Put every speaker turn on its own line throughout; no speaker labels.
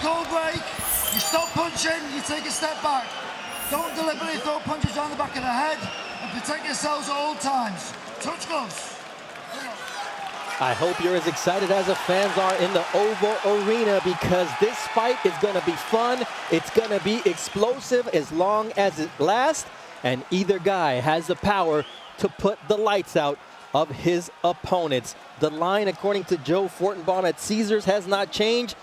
cold break. You stop punching, you take a step back. Don't deliberately throw punches on the back of the head and protect yourselves at all times. Touch gloves.
I hope you're as excited as the fans are in the Oval Arena, because this fight is going to be fun. It's going to be explosive as long as it lasts, and either guy has the power to put the lights out of his opponents. The line, according to Joe Fortenbaum at Caesars, has not changed.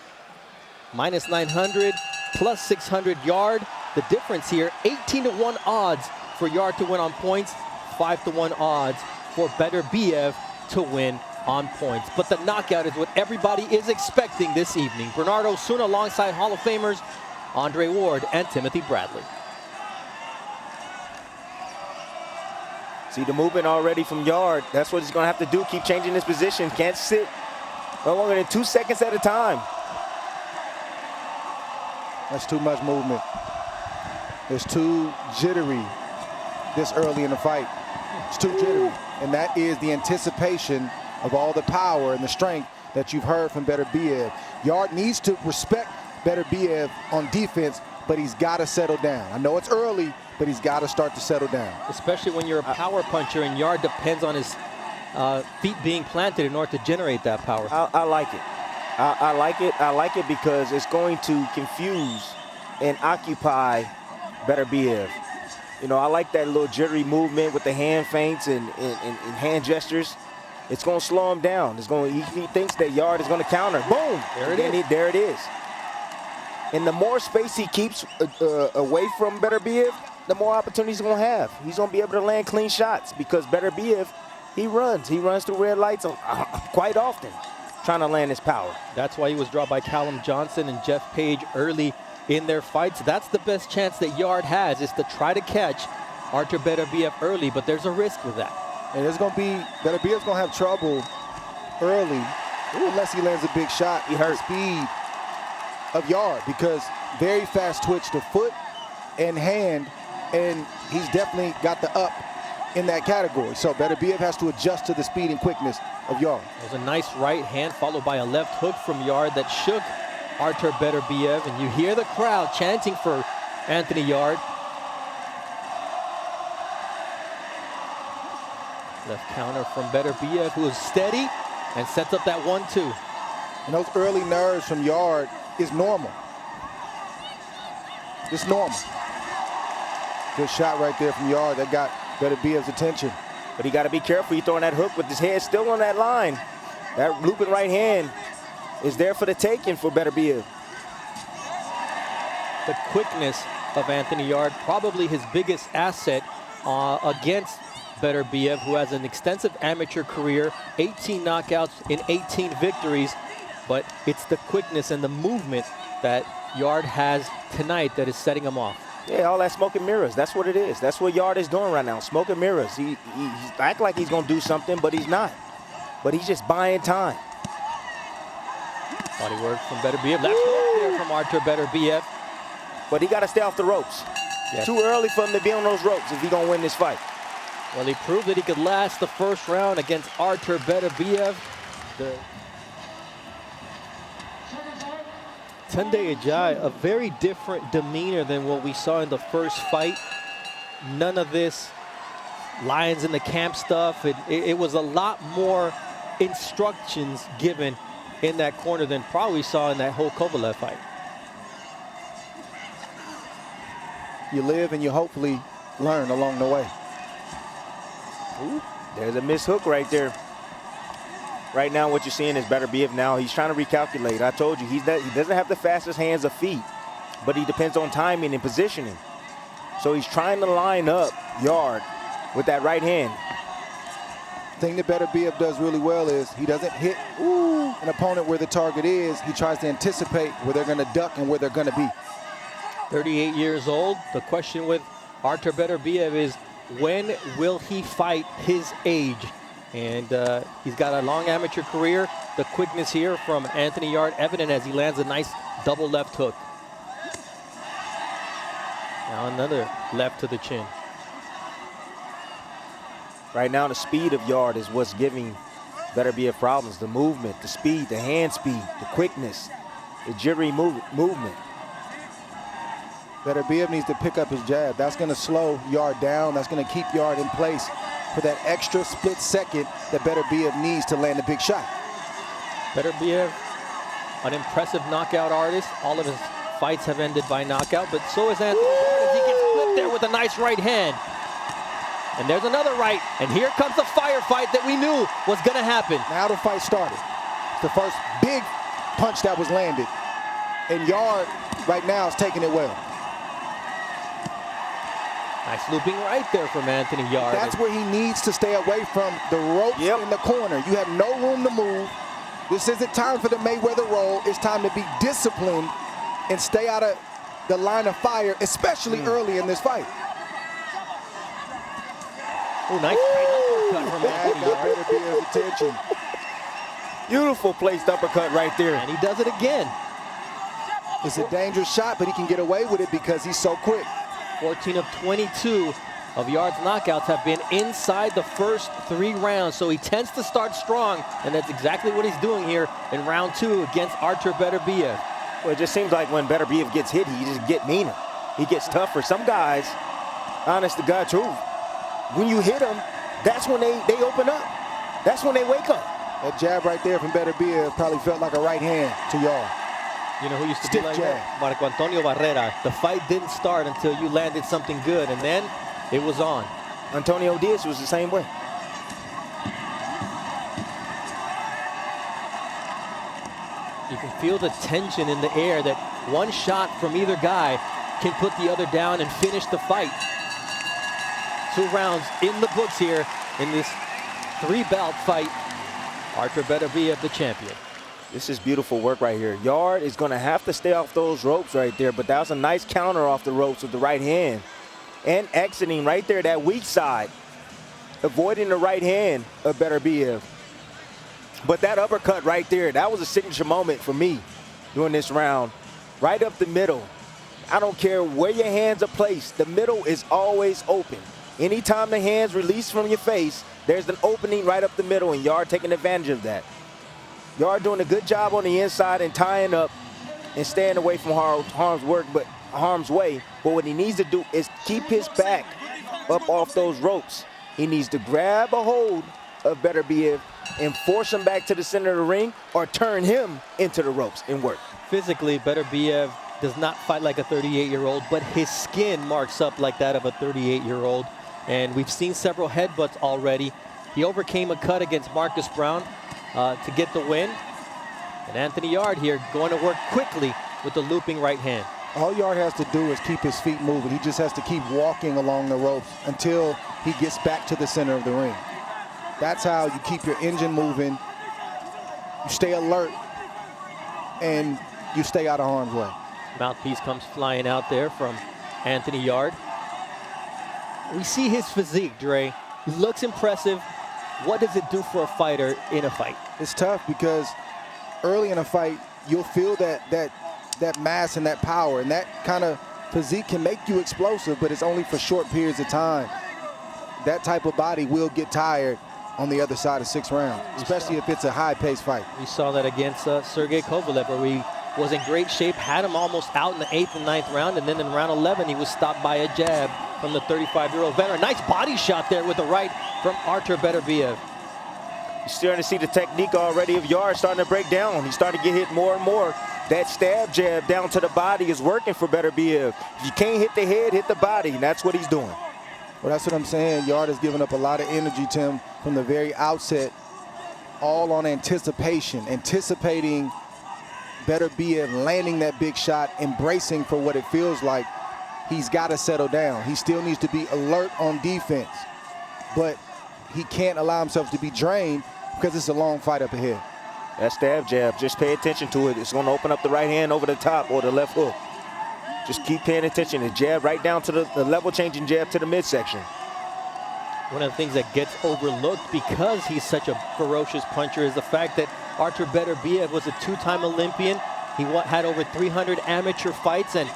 Minus 900, plus 600 Yarde. The difference here, 18-1 odds for Yarde to win on points, 5-1 odds for Beterbiev to win on points. But the knockout is what everybody is expecting this evening. Bernardo Osuna alongside Hall of Famers Andre Ward and Timothy Bradley.
See the movement already from Yarde. That's what he's going to have to do. Keep changing his position. Can't sit no longer than 2 seconds at a time.
That's too much movement. It's too jittery this early in the fight. It's too jittery. And that is the anticipation of all the power and the strength that you've heard from Beterbiev. Yarde needs to respect Beterbiev on defense, but he's got to settle down. I know it's early, but he's got to start to settle down.
Especially when you're a power puncher and Yarde depends on his feet being planted in order to generate that power.
I like it. I like it. I like it because it's going to confuse and occupy Beterbiev. You know, I like that little jittery movement with the hand feints and hand gestures. It's going to slow him down. It's going. He thinks that Yarde is going to counter. Boom! There it is. And the more space he keeps away from Beterbiev, the more opportunities he's going to have. He's going to be able to land clean shots because Beterbiev, he runs. He runs through red lights quite often, trying to land his power.
That's why he was dropped by Callum Johnson and Jeff Page early in their fights. That's the best chance that Yarde has, is to try to catch Artur Beterbiev early, but there's a risk with that.
And it's going to be, Beterbiev's going to have trouble early unless he lands a big shot. He hurt speed of Yarde, because very fast twitch to foot and hand, and he's definitely got the up in that category. So Beterbiev has to adjust to the speed and quickness of Yarde.
It was a nice right hand followed by a left hook from Yarde that shook Artur Beterbiev, and you hear the crowd chanting for Anthony Yarde. Left counter from Beterbiev, who is steady and sets up that 1-2.
And those early nerves from Yarde is normal. It's normal. Good shot right there from Yarde that got Beterbiev's attention.
But he got to be careful. He's throwing that hook with his head still on that line. That looping right hand is there for the taking for Beterbiev.
The quickness of Anthony Yarde, probably his biggest asset against Beterbiev, who has an extensive amateur career, 18 knockouts in 18 victories, but it's the quickness and the movement that Yarde has tonight that is setting him off.
Yeah, all that smoke and mirrors. That's what it is. That's what Yarde is doing right now, smoke and mirrors. He's act like he's going to do something, but he's not. But he's just buying time.
Body work from Beterbiev. Left hook there from Artur Beterbiev.
But he got to stay off the ropes. Yes. Too early for him to be on those ropes if he's going to win this fight.
Well, he proved that he could last the first round against Artur Beterbiev. Tunde Ajayi, a very different demeanor than what we saw in the first fight. None of this lions in the camp stuff. It was a lot more instructions given in that corner than probably saw in that whole Kovalev fight.
You live and you hopefully learn along the way.
Ooh, there's a missed hook right there. Right now, what you're seeing is Beterbiev now. He's trying to recalculate. I told you, he doesn't have the fastest hands or feet, but he depends on timing and positioning. So he's trying to line up Yarde with that right hand.
The thing that Beterbiev does really well is he doesn't hit an opponent where the target is. He tries to anticipate where they're going to duck and where they're going to be.
38 years old. The question with Artur Beterbiev is, when will he fight his age? And he's got a long amateur career. The quickness here from Anthony Yarde evident as he lands a nice double left hook. Now another left to the chin.
Right now, the speed of Yarde is what's giving Beterbiev problems. The movement, the speed, the hand speed, the quickness. the jittery movement.
Beterbiev needs to pick up his jab. That's going to slow Yarde down. That's going to keep Yarde in place for that extra split second that Beterbiev needs to land a big shot.
Beterbiev, an impressive knockout artist. All of his fights have ended by knockout, but so is Anthony Yarde as he gets flipped there with a nice right hand. And there's another right, and here comes the firefight that we knew was going to happen.
Now the fight started. The first big punch that was landed. And Yarde right now is taking it well.
Nice looping right there from Anthony Yarde.
That's where he needs to stay away from the ropes in the corner. You have no room to move. This isn't time for the Mayweather roll. It's time to be disciplined and stay out of the line of fire, especially early in this fight.
Oh, nice right uppercut from Anthony Yarde.
Beterbiev's attention.
Beautiful placed uppercut right there.
And he does it again.
It's a dangerous shot, but he can get away with it because he's so quick.
14 of 22 of Yarde's knockouts have been inside the first 3 rounds, so he tends to start strong, and that's exactly what he's doing here in round 2 against Artur Beterbiev.
Well, it just seems like when Beterbiev gets hit, he just get meaner. He gets tougher. Some guys, honest to God truth, when you hit them, that's when they open up. That's when they wake up.
That jab right there from Beterbiev probably felt like a right hand to Yarde.
You know who used to
Stiff
be like
jab.
that? Marco Antonio Barrera. The fight didn't start until you landed something good, and then it was on.
Antonio Diaz was the same way.
You can feel the tension in the air that one shot from either guy can put the other down and finish the fight. 2 rounds in the books here in this 3-bout fight. Artur Beterbiev, the champion.
This is beautiful work right here. Yarde is going to have to stay off those ropes right there, but that was a nice counter off the ropes with the right hand. And exiting right there, that weak side, avoiding the right hand of Beterbiev. But that uppercut right there, that was a signature moment for me during this round. Right up the middle. I don't care where your hands are placed, the middle is always open. Anytime the hands release from your face, there's an opening right up the middle, and Yarde taking advantage of that. Yarde doing a good job on the inside and tying up and staying away from harm's way. But what he needs to do is keep his back up off those ropes. He needs to grab a hold of Beterbiev and force him back to the center of the ring, or turn him into the ropes and work.
Physically, Beterbiev does not fight like a 38-year-old, but his skin marks up like that of a 38-year-old. And we've seen several headbutts already. He overcame a cut against Marcus Brown to get the win. And Anthony Yarde here going to work quickly with the looping right hand.
All Yarde has to do is keep his feet moving. He just has to keep walking along the ropes until he gets back to the center of the ring. That's how you keep your engine moving, you stay alert, and you stay out of harm's way.
Mouthpiece comes flying out there from Anthony Yarde. We see his physique, Dre. He looks impressive. What does it do for a fighter in a fight?
It's tough because early in a fight, you'll feel that mass and that power, and that kind of physique can make you explosive, but it's only for short periods of time. That type of body will get tired on the other side of 6 rounds, especially if it's a high-paced fight.
We saw that against Sergey Kovalev, where he was in great shape, had him almost out in the 8th and 9th round, and then in round 11, he was stopped by a jab from the 35-year-old veteran. Nice body shot there with the right from Artur Beterbiev.
You're starting to see the technique already of Yarde starting to break down. He's starting to get hit more and more. That stab jab down to the body is working for Beterbiev. If you can't hit the head, hit the body, and that's what he's doing.
Well, that's what I'm saying. Yarde has given up a lot of energy, Tim, from the very outset, all on anticipation, anticipating Beterbiev landing that big shot, embracing for what it feels like. He's got to settle down. He still needs to be alert on defense, but he can't allow himself to be drained because it's a long fight up ahead.
That stab jab, just pay attention to it. It's going to open up the right hand over the top or the left hook. Just keep paying attention. The jab right down to the level-changing jab to the midsection.
One of the things that gets overlooked because he's such a ferocious puncher is the fact that Artur Beterbiev was a 2-time Olympian. He had over 300 amateur fights, and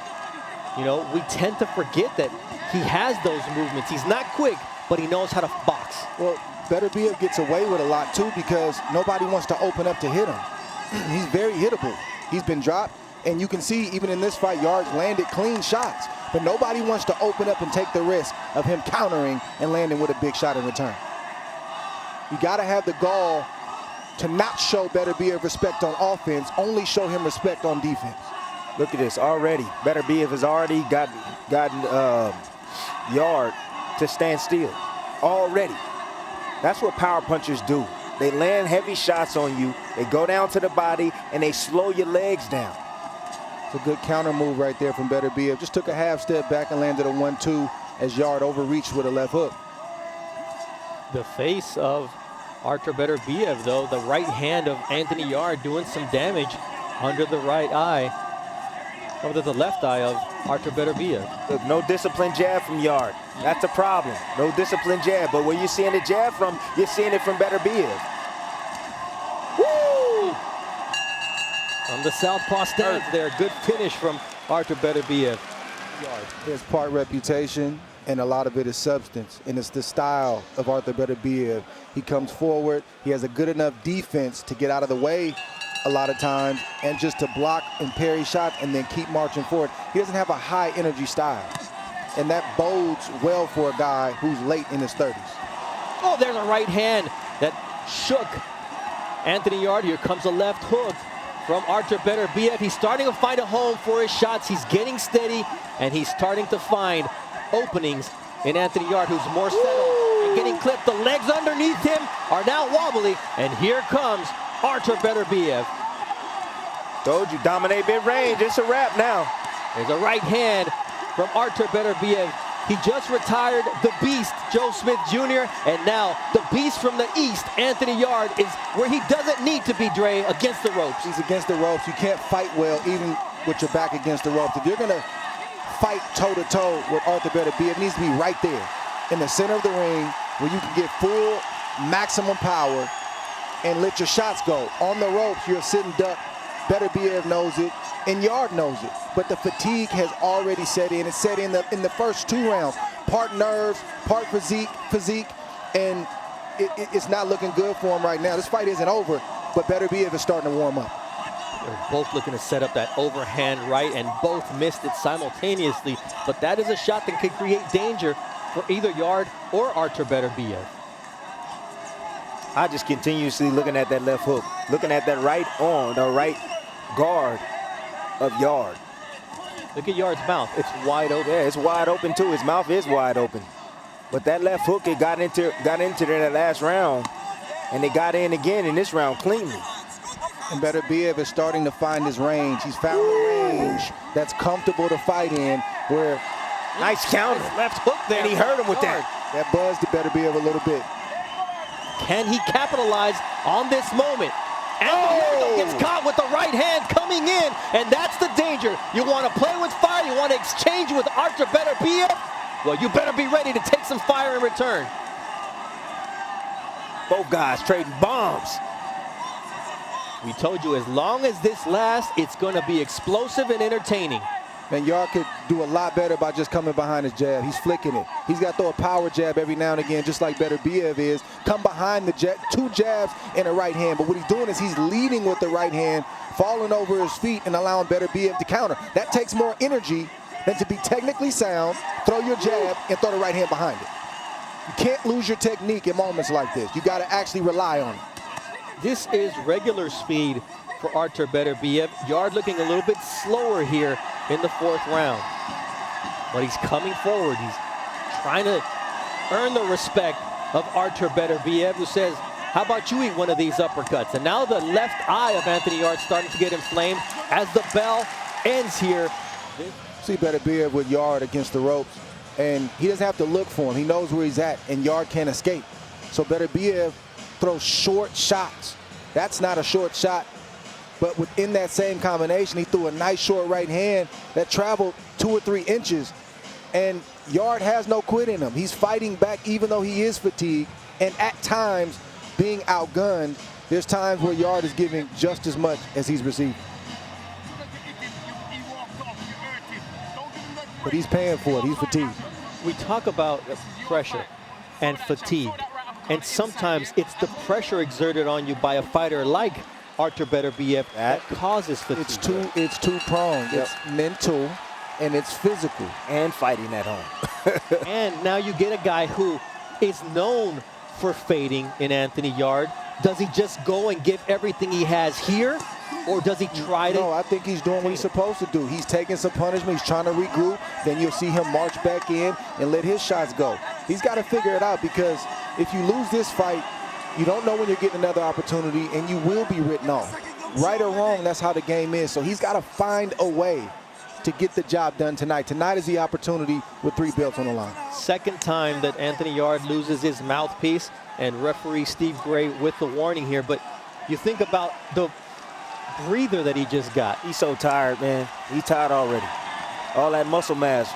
you know, we tend to forget that he has those movements. He's not quick, but he knows how to box.
Well, Beterbiev gets away with a lot too because nobody wants to open up to hit him. He's very hittable. He's been dropped, and you can see even in this fight, Yarde landed clean shots. But nobody wants to open up and take the risk of him countering and landing with a big shot in return. You got to have the gall to not show Beterbiev respect on offense, only show him respect on defense.
Look at this already. Beterbiev has already gotten Yarde to stand still already. That's what power punchers do. They land heavy shots on you, they go down to the body, and they slow your legs down.
It's a good counter move right there from Beterbiev. Just took a half step back and landed a 1-2 as Yarde overreached with a left hook.
The face of Artur Beterbiev, though, the right hand of Anthony Yarde doing some damage under the right eye, under the left eye of Artur Beterbiev.
Look, no disciplined jab from Yarde. That's a problem. No disciplined jab. But where you're seeing the jab from, you're seeing it from Beterbiev.
Woo! From the southpaw stance there, good finish from Artur Beterbiev.
There's part reputation, and a lot of it is substance, and it's the style of Artur Beterbiev. He comes forward, he has a good enough defense to get out of the way a lot of times and just to block and parry shots and then keep marching forward. He doesn't have a high energy style, and that bodes well for a guy who's late in his 30s.
Oh, there's a right hand that shook Anthony Yarde. Here comes a left hook from Artur Beterbiev. He's starting to find a home for his shots. He's getting steady, and he's starting to find openings in Anthony Yarde, who's more settled and getting clipped. The legs underneath him are now wobbly, and here comes Artur Beterbiev.
Told you, dominate mid-range. It's a wrap now.
There's a right hand from Artur Beterbiev. He just retired the Beast, Joe Smith Jr., and now the Beast from the East, Anthony Yarde, is where he doesn't need to be, Dre, against the ropes.
He's against the ropes. You can't fight well even with your back against the ropes. If you're going to fight toe-to-toe with Artur Beterbiev, it needs to be right there in the center of the ring where you can get full maximum power and let your shots go. On the ropes, you're a sitting duck. Beterbiev knows it, and Yarde knows it. But the fatigue has already set in. It set in the first 2 rounds. Part nerves, part physique, and it's not looking good for him right now. This fight isn't over, but Beterbiev is starting to warm up.
They're both looking to set up that overhand right, and both missed it simultaneously. But that is a shot that could create danger for either Yarde or Artur Beterbiev.
I just continuously looking at that left hook, looking at that right arm, the right guard of Yarde.
Look at Yarde's mouth. It's wide open.
Yeah, it's wide open too. His mouth is wide open. But that left hook, it got into that last round, and it got in again in this round cleanly.
And Beterbiev is starting to find his range. He's found a range that's comfortable to fight in, where
nice counter.
Left hook there.
And he hurt him with
Yarde.
that buzzed the Beterbiev a little bit.
Can he capitalize on this moment? Anthony Yarde gets caught with the right hand coming in, and that's the danger. You want to play with fire, you want to exchange with Artur Beterbiev? Well, you better be ready to take some fire in return.
Both guys trading bombs.
We told you, as long as this lasts, it's going to be explosive and entertaining.
Man, Yarde could do a lot better by just coming behind his jab. He's flicking it. He's got to throw a power jab every now and again, just like Beterbiev is. Come behind the jab, 2 jabs and a right hand. But what he's doing is he's leading with the right hand, falling over his feet and allowing Beterbiev to counter. That takes more energy than to be technically sound, throw your jab, and throw the right hand behind it. You can't lose your technique in moments like this. You got to actually rely on it.
This is regular speed for Artur Beterbiev. Yarde looking a little bit slower here in the 4th round. But he's coming forward. He's trying to earn the respect of Artur Beterbiev, who says, how about you eat one of these uppercuts? And now the left eye of Anthony Yarde starting to get inflamed as the bell ends here.
See Beterbiev with Yarde against the ropes, and he doesn't have to look for him. He knows where he's at, and Yarde can't escape. So Beterbiev throws short shots. That's not a short shot. But within that same combination, he threw a nice short right hand that traveled 2 or 3 inches. And Yarde has no quit in him. He's fighting back even though he is fatigued. And at times, being outgunned, there's times where Yarde is giving just as much as he's receiving. But he's paying for it. He's fatigued.
We talk about pressure and fatigue. And sometimes it's the pressure exerted on you by a fighter like Artur Beterbiev that causes fatigue.
It's two-pronged.
Yep.
It's mental and it's physical.
And fighting at home.
And now you get a guy who is known for fading in Anthony Yarde. Does he just go and give everything he has here? Or does he try to?
No, I think he's doing what he's supposed to do. He's taking some punishment. He's trying to regroup. Then you'll see him march back in and let his shots go. He's got to figure it out, because if you lose this fight, you don't know when you're getting another opportunity, and you will be written off. Right or wrong, that's how the game is. So he's got to find a way to get the job done tonight. Tonight is the opportunity with 3 belts on the line.
Second time that Anthony Yarde loses his mouthpiece, and referee Steve Gray with the warning here. But you think about the breather that he just got.
He's so tired, man. He's tired already. All that muscle mass.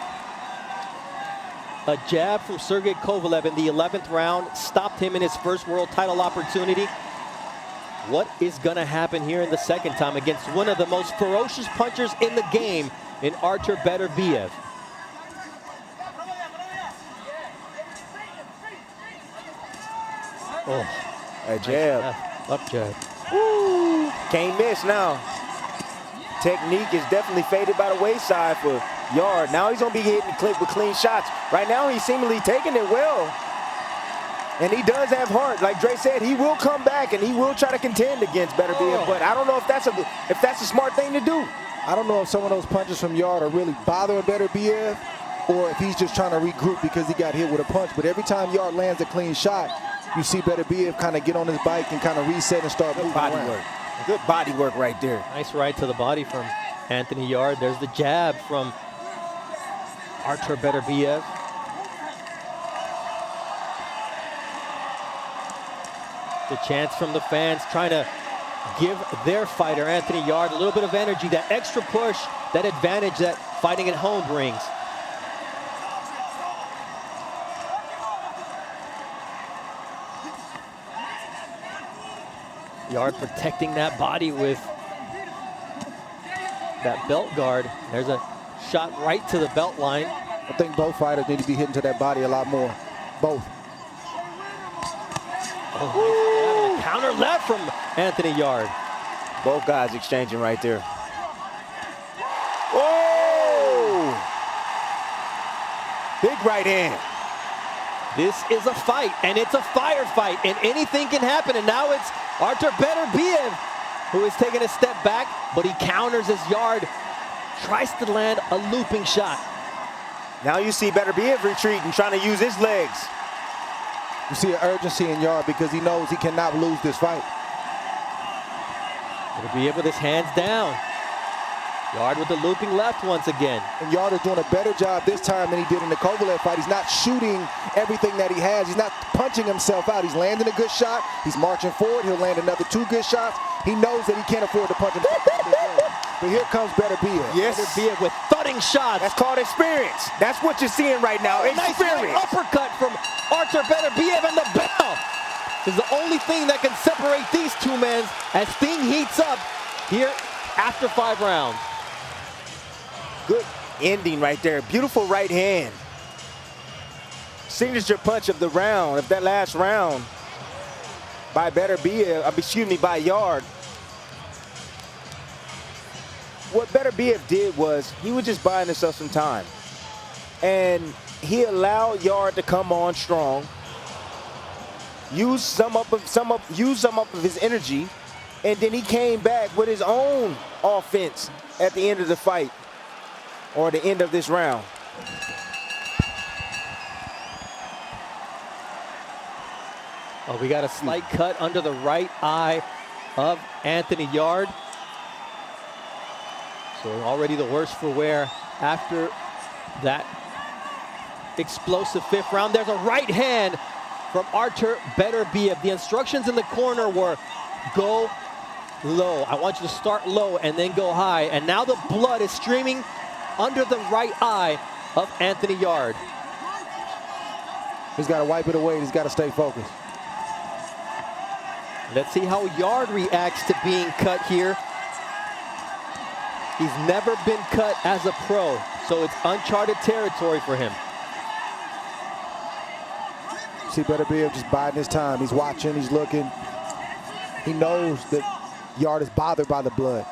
A jab from Sergey Kovalev in the 11th round stopped him in his first world title opportunity. What is going to happen here in the second time against one of the most ferocious punchers in the game in Artur Beterbiev? Oh,
A jab.
nice up jab.
Woo. Can't miss now. Technique is definitely faded by the wayside for Yarde. Now he's going to be hitting with clean shots. Right now he's seemingly taking it well. And he does have heart. Like Dre said, he will come back and he will try to contend against Beterbiev. But I don't know if that's a smart thing to do.
I don't know if some of those punches from Yarde are really bothering Beterbiev, or if he's just trying to regroup because he got hit with a punch. But every time Yarde lands a clean shot, you see Beterbiev kind of get on his bike and kind of reset and start moving
Body
around.
work. Good body work right there.
Nice right to the body from Anthony Yarde. There's the jab from Artur Beterbiev. The chance from the fans trying to give their fighter, Anthony Yarde, a little bit of energy, that extra push, that advantage that fighting at home brings. Yarde protecting that body with that belt guard. There's a shot right to the belt line.
I think both fighters need to be hitting to that body a lot more. Both.
Oh, nice counter left from Anthony Yarde.
Both guys exchanging right there. Oh! Big right hand.
This is a fight, and it's a firefight, and anything can happen. And now it's Artur Beterbiev who is taking a step back, but he counters as Yarde tries to land a looping shot.
Now you see Beterbiev retreating, trying to use his legs.
You see an urgency in Yarde because he knows he cannot lose this fight.
Beterbiev with his hands down. Yarde with the looping left once again.
And Yarde is doing a better job this time than he did in the Kovalev fight. He's not shooting everything that he has. He's not punching himself out. He's landing a good shot. He's marching forward. He'll land another 2 good shots. He knows that he can't afford to punch himself out this way. But here comes Beterbiev.
Yes.
Beterbiev with thudding shots.
That's called experience. That's what you're seeing right now.
Nice right
Experience.
uppercut from Artur Beterbiev and the bell. This is the only thing that can separate these two men as thing heats up here after 5 rounds.
Good ending right there. Beautiful right hand. Signature punch of the round, of that last round by Beterbiev, excuse me, by Yarde. What Beterbiev did was he was just buying himself some time. And he allowed Yarde to come on strong, use some up of his energy, and then he came back with his own offense at the end of the fight, or the end of this round.
Oh, we got a slight cut under the right eye of Anthony Yarde. So already the worse for wear after that explosive 5th round. There's a right hand from Artur Beterbiev. The instructions in the corner were go low. I want you to start low and then go high. And now the blood is streaming under the right eye of Anthony Yarde.
He's got to wipe it away. He's got to stay focused.
Let's see how Yarde reacts to being cut here. He's never been cut as a pro, so it's uncharted territory for him.
See Beterbiev just biding his time. He's watching, he's looking. He knows that Yarde is bothered by the blood.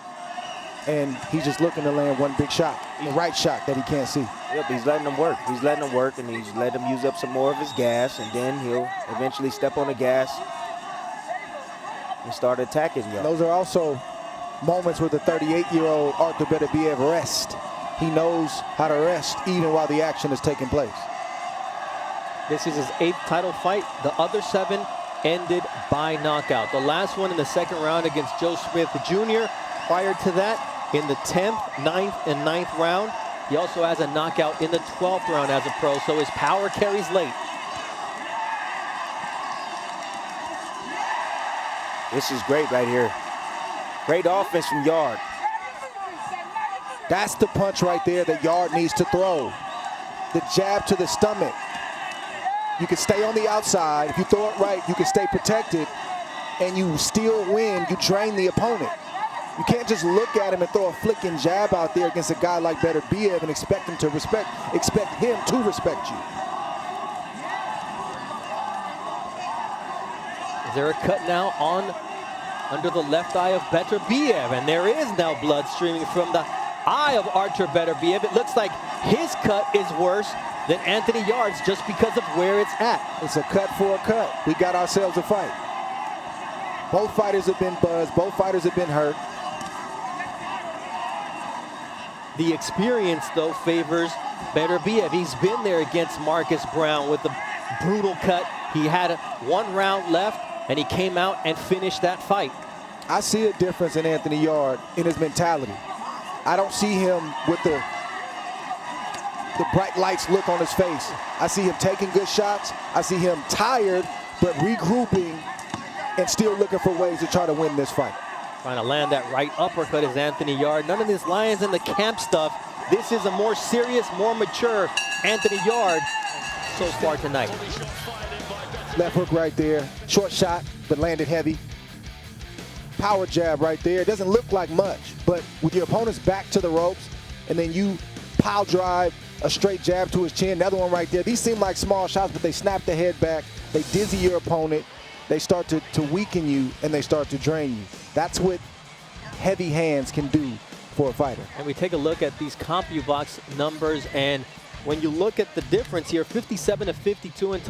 And he's just looking to land one big shot, the right shot that he can't see.
Yep, he's letting him work. He's letting him work, and he's letting him use up some more of his gas, and then he'll eventually step on the gas and start attacking Yarde.
Those are also moments where the 38-year-old Artur Beterbiev rests. He knows how to rest even while the action is taking place.
This is his 8th title fight. The other 7 ended by knockout. The last one in the second round against Joe Smith Jr. Prior to that, in the 10th, 9th, and 9th round, he also has a knockout in the 12th round as a pro, so his power carries late.
This is great right here. Great offense from Yarde.
That's the punch right there that Yarde needs to throw. The jab to the stomach. You can stay on the outside. If you throw it right, you can stay protected, and you still win. You drain the opponent. You can't just look at him and throw a flicking jab out there against a guy like Beterbiev and expect him to respect you.
Is there a cut now under the left eye of Beterbiev? And there is now blood streaming from the eye of Artur Beterbiev. It looks like his cut is worse than Anthony Yarde's just because of where it's at.
It's a cut for a cut. We got ourselves a fight. Both fighters have been buzzed. Both fighters have been hurt.
The experience, though, favors Beterbiev. He's been there against Marcus Brown with the brutal cut. He had 1 round left, and he came out and finished that fight.
I see a difference in Anthony Yarde in his mentality. I don't see him with the bright lights look on his face. I see him taking good shots. I see him tired, but regrouping and still looking for ways to try to win this fight.
Trying to land that right uppercut is Anthony Yarde. None of this lions in the camp stuff. This is a more serious, more mature Anthony Yarde so far tonight.
Left hook right there. Short shot, but landed heavy. Power jab right there. It doesn't look like much, but with your opponent's back to the ropes, and then you pile drive a straight jab to his chin, another one right there. These seem like small shots, but they snap the head back. They dizzy your opponent. They start to weaken you, and they start to drain you. That's what heavy hands can do for a fighter.
And we take a look at these CompuBox numbers, and when you look at the difference here, 57 to 52 in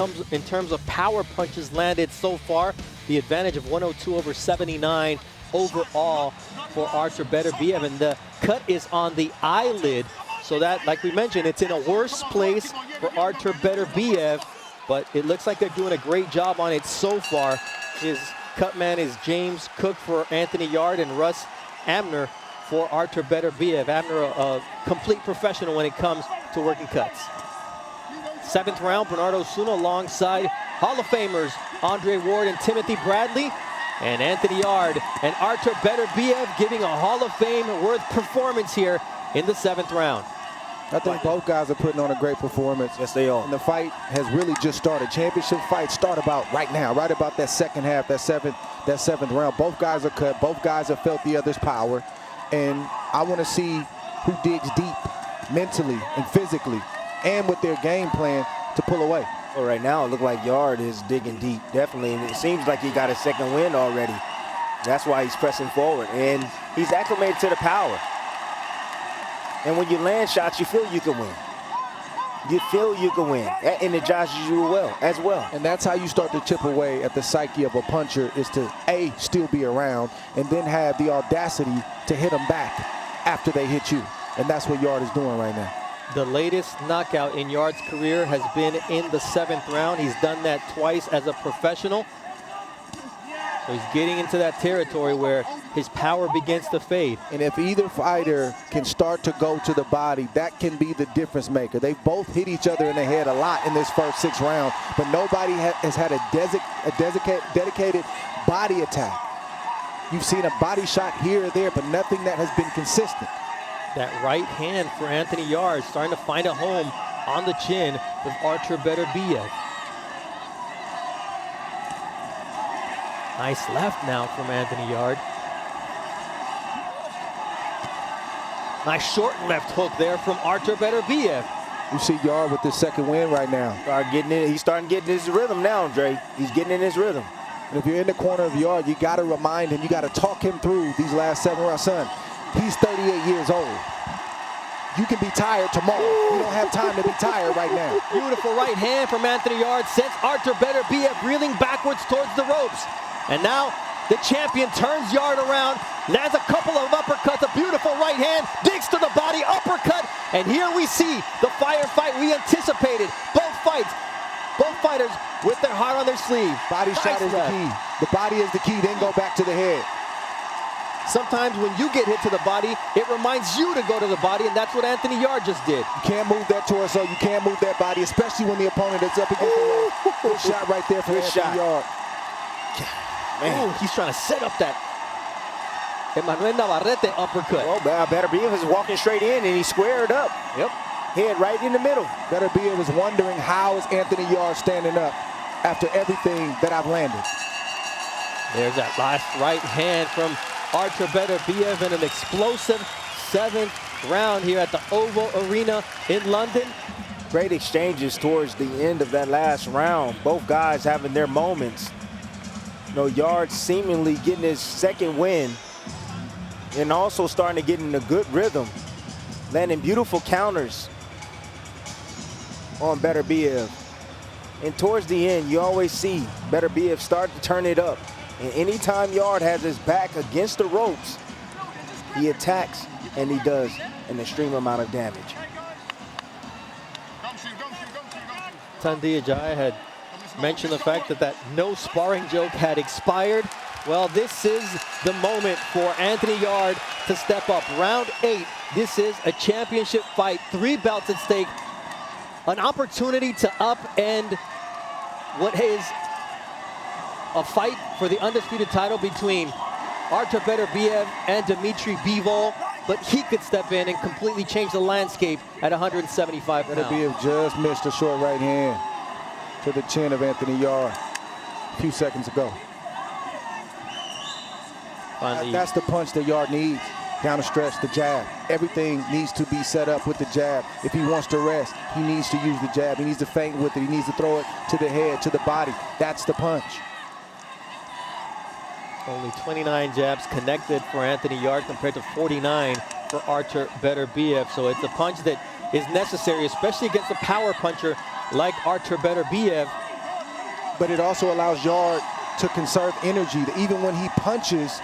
terms of power punches landed so far, the advantage of 102 over 79 overall for Artur Beterbiev, and the cut is on the eyelid, so that, like we mentioned, it's in a worse place for Artur Beterbiev, but it looks like they're doing a great job on it so far. His cut man is James Cook for Anthony Yarde and Russ Amner for Artur Beterbiev. Amner, a complete professional when it comes to working cuts. 7th round, Bernardo Suna alongside Hall of Famers Andre Ward and Timothy Bradley. And Anthony Yarde and Artur Beterbiev giving a Hall of Fame worth performance here in the 7th round.
I think both guys are putting on a great performance.
Yes, they are.
And the fight has really just started. Championship fights start about right now, right about that second half, that seventh round. Both guys are cut. Both guys have felt the other's power. And I want to see who digs deep mentally and physically and with their game plan to pull away.
Well, right now, it looks like Yarde is digging deep, definitely. And it seems like he got a second win already. That's why he's pressing forward. And he's acclimated to the power. And when you land shots, you feel you can win. You feel you can win. That energizes you as well.
And that's how you start to chip away at the psyche of a puncher, is to, A, still be around, and then have the audacity to hit them back after they hit you. And that's what Yarde is doing right now.
The latest knockout in Yarde's career has been in the 7th round. He's done that twice as a professional. So he's getting into that territory where his power begins to fade.
And if either fighter can start to go to the body, that can be the difference maker. They've both hit each other in the head a lot in this first 6 rounds, but nobody has had a dedicated body attack. You've seen a body shot here or there, but nothing that has been consistent.
That right hand for Anthony Yarde starting to find a home on the chin with Artur Beterbiev. Nice left now from Anthony Yarde. Nice short left hook there from Artur Beterbiev.
You see Yarde with the second win right now.
He's starting to get in his rhythm now, Dre. He's getting in his rhythm.
And if you're in the corner of Yarde, you got to remind him, you got to talk him through these last 7 rounds. Son, he's 38 years old. You can be tired tomorrow. You don't have time to be tired right now.
Beautiful right hand from Anthony Yarde sends Artur Beterbiev reeling backwards towards the ropes. And now the champion turns Yarde around, lands a couple of uppercuts, a beautiful right hand, digs to the body, uppercut, and here we see the firefight we anticipated. Both fighters with their heart on their sleeve.
Body shot is the key. The body is the key, then go back to the head.
Sometimes when you get hit to the body, it reminds you to go to the body, and that's what Anthony Yarde just did.
You can't move that torso, you can't move that body, especially when the opponent is up against the wall. Good shot right there for Anthony Yarde.
Man.
Ooh, he's trying to set up that Emmanuel Navarrete uppercut.
Well, Beterbiev is walking straight in, and he squared up.
Yep.
Head right in the middle.
Beterbiev is wondering how is Anthony Yarde standing up after everything that I've landed.
There's that last right hand from Artur Beterbiev in an explosive 7th round here at the Oval Arena in London.
Great exchanges towards the end of that last round. Both guys having their moments. You know, Yarde seemingly getting his second win and also starting to get in a good rhythm, landing beautiful counters on Beterbiev. And towards the end, you always see Beterbiev start to turn it up. And anytime Yarde has his back against the ropes, he attacks, and he does an extreme amount of damage.
Anthony Yarde had mentioned the fact that no sparring joke had expired. Well, this is the moment for Anthony Yarde to step up. Round 8, this is a championship fight, 3 belts at stake, an opportunity to upend what is a fight for the undisputed title between Artur Beterbiev and Dimitri Bivol, but he could step in and completely change the landscape at 175 pounds.
Beterbiev just missed a short right hand to the chin of Anthony Yarde a few seconds ago. That's the punch that Yarde needs down the stretch, the jab. Everything needs to be set up with the jab. If he wants to rest, he needs to use the jab. He needs to feint with it. He needs to throw it to the head, to the body. That's the punch.
Only 29 jabs connected for Anthony Yarde compared to 49 for Artur Beterbiev. So it's a punch that is necessary, especially against a power puncher like Artur Beterbiev.
But it also allows Yarde to conserve energy. Even when he punches,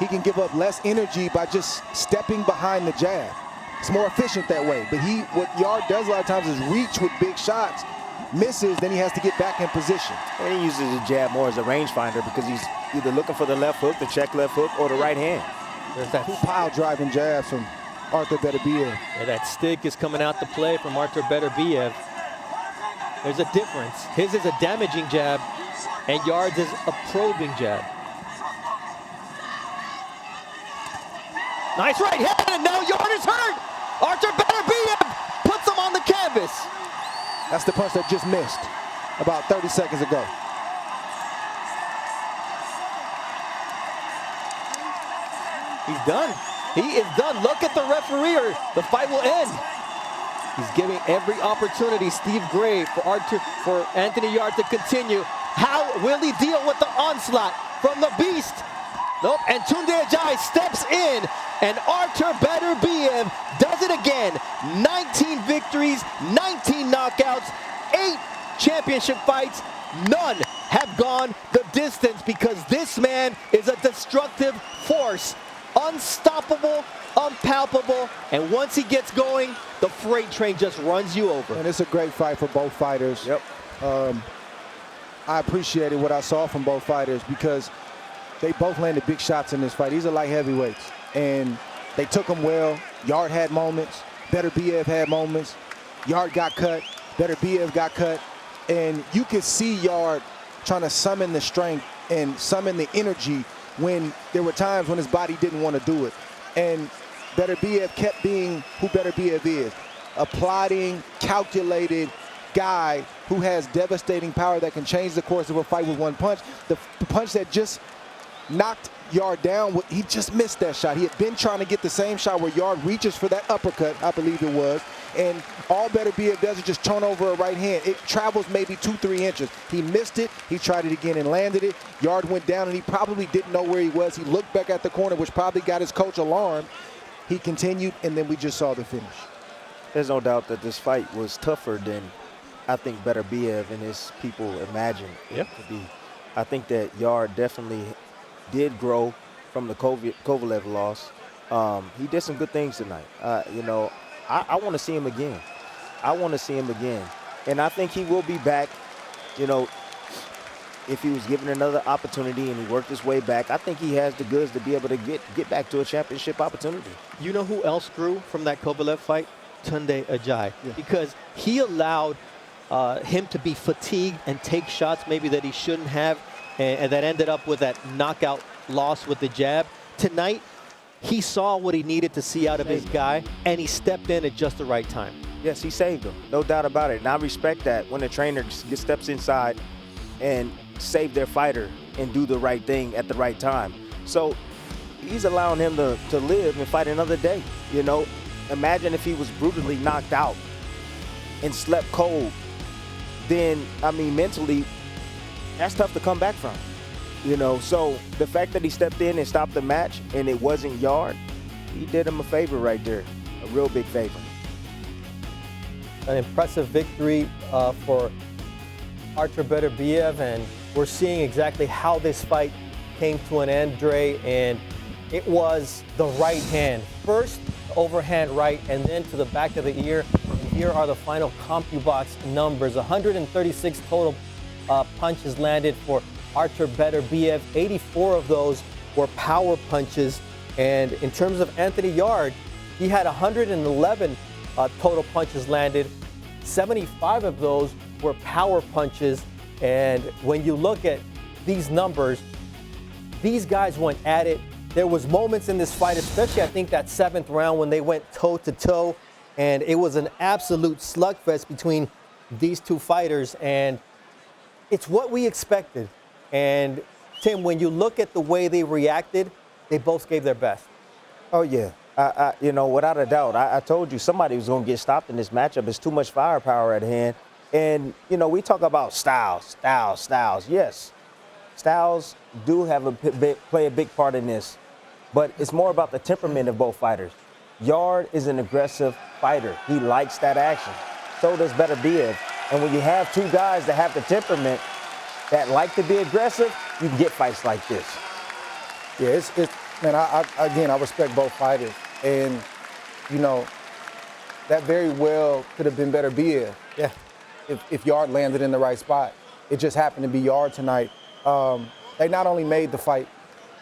he can give up less energy by just stepping behind the jab. It's more efficient that way. But what Yarde does a lot of times is reach with big shots, misses, then he has to get back in position.
And he uses the jab more as a rangefinder because he's either looking for the left hook, the check left hook, or the right hand.
There's that
pile driving jabs from Artur Beterbiev.
Yeah, that stick is coming out to play from Artur Beterbiev. There's a difference. His is a damaging jab, and Yarde's is a probing jab. Nice right hand, and now Yarde is hurt. Artur Beterbiev puts him on the canvas.
That's the punch that just missed about 30 seconds ago.
He's done. He is done. Look at the referee, or the fight will end. He's giving every opportunity, Steve Gray, for Anthony Yarde to continue. How will he deal with the onslaught from the beast? Nope, and Tunde Ajayi steps in, and Artur Beterbiev does it again. 19 victories, 19 knockouts, 8 championship fights. None have gone the distance because this man is a destructive force. Unstoppable, unpalpable, and once he gets going, the freight train just runs you over.
And it's a great fight for both fighters.
Yep.
I appreciated what I saw from both fighters because they both landed big shots in this fight. These are light heavyweights, and they took them well. Yarde had moments. Beterbiev had moments. Yarde got cut. Beterbiev got cut. And you could see Yarde trying to summon the strength and summon the energy when there were times when his body didn't want to do it. And Beterbiev kept being who Beterbiev is, a plotting, calculated guy who has devastating power that can change the course of a fight with one punch. The punch that just knocked Yarde down. He just missed that shot. He had been trying to get the same shot where Yarde reaches for that uppercut, I believe it was, and all Beterbiev does is just turn over a right hand. It travels maybe 2-3 inches. He missed it. He tried it again and landed it. Yarde went down, and he probably didn't know where he was. He looked back at the corner, which probably got his coach alarmed. He continued, and then we just saw the finish.
There's no doubt that this fight was tougher than I think Beterbiev and his people imagined it to be. I think that Yarde definitely did grow from the Kovalev loss. He did some good things tonight. You know, I want to see him again. I want to see him again. And I think he will be back, you know, if he was given another opportunity and he worked his way back. I think he has the goods to be able to get back to a championship opportunity.
You know who else grew from that Kovalev fight? Tunde Ajayi. Because he allowed him to be fatigued and take shots maybe that he shouldn't have, and that ended up with that knockout loss with the jab. Tonight, he saw what he needed to see out of his guy, and he stepped in at just the right time.
Yes, he saved him, no doubt about it. And I respect that when a trainer steps inside and save their fighter and do the right thing at the right time. So he's allowing him to live and fight another day. You know, imagine if he was brutally knocked out and slept cold. Then, I mean, mentally, that's tough to come back from. You know, so the fact that he stepped in and stopped the match and it wasn't Yarde, he did him a favor right there, a real big favor.
An impressive victory for Artur Beterbiev, and we're seeing exactly how this fight came to an end, Dre, and it was the right hand. First, overhand right, and then to the back of the ear. And here are the final CompuBox numbers. 136 total punches landed for Artur Beterbiev. 84 of those were power punches. And in terms of Anthony Yarde, he had 111 total punches landed. 75 of those were power punches. And when you look at these numbers, these guys went at it. There was moments in this fight, especially I think that 7th round when they went toe-to-toe, and it was an absolute slugfest between these two fighters, and it's what we expected. And Tim, when you look at the way they reacted, they both gave their best.
Oh, yeah. You know, without a doubt, I told you somebody was going to get stopped in this matchup. It's too much firepower at hand. And, you know, we talk about styles. Yes, styles do have play a big part in this, but it's more about the temperament of both fighters. Yarde is an aggressive fighter. He likes that action. So does Beterbiev. And when you have two guys that have the temperament that like to be aggressive, you can get fights like this.
Yeah, man, I respect both fighters. And, you know, that very well could have been Beterbiev.
Yeah.
If Yarde landed in the right spot. It just happened to be Yarde tonight. They not only made the fight,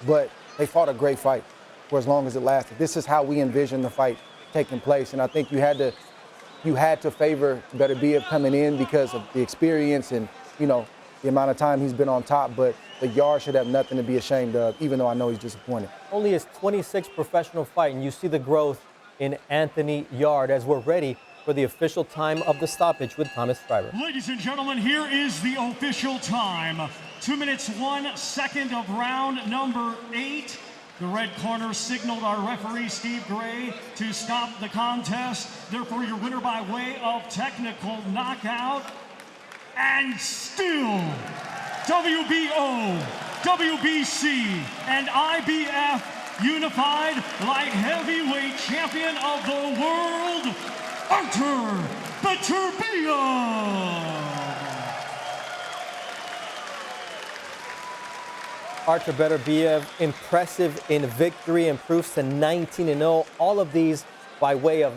but they fought a great fight for as long as it lasted. This is how we envisioned the fight taking place. And I think you had to favor Beterbiev coming in because of the experience and, you know, the amount of time he's been on top. But the Yarde should have nothing to be ashamed of, even though I know he's disappointed.
Only his 26th professional fight, and you see the growth in Anthony Yarde as we're ready for the official time of the stoppage with Thomas Schreiber.
Ladies and gentlemen, here is the official time. 2 minutes, 1 second of round number 8. The red corner signaled our referee, Steve Gray, to stop the contest. Therefore, your winner by way of technical knockout. And still, WBO, WBC, and IBF unified light heavyweight champion of the world, Artur Beterbiev.
Artur Beterbiev, impressive in victory, improves to 19-0. All of these by way of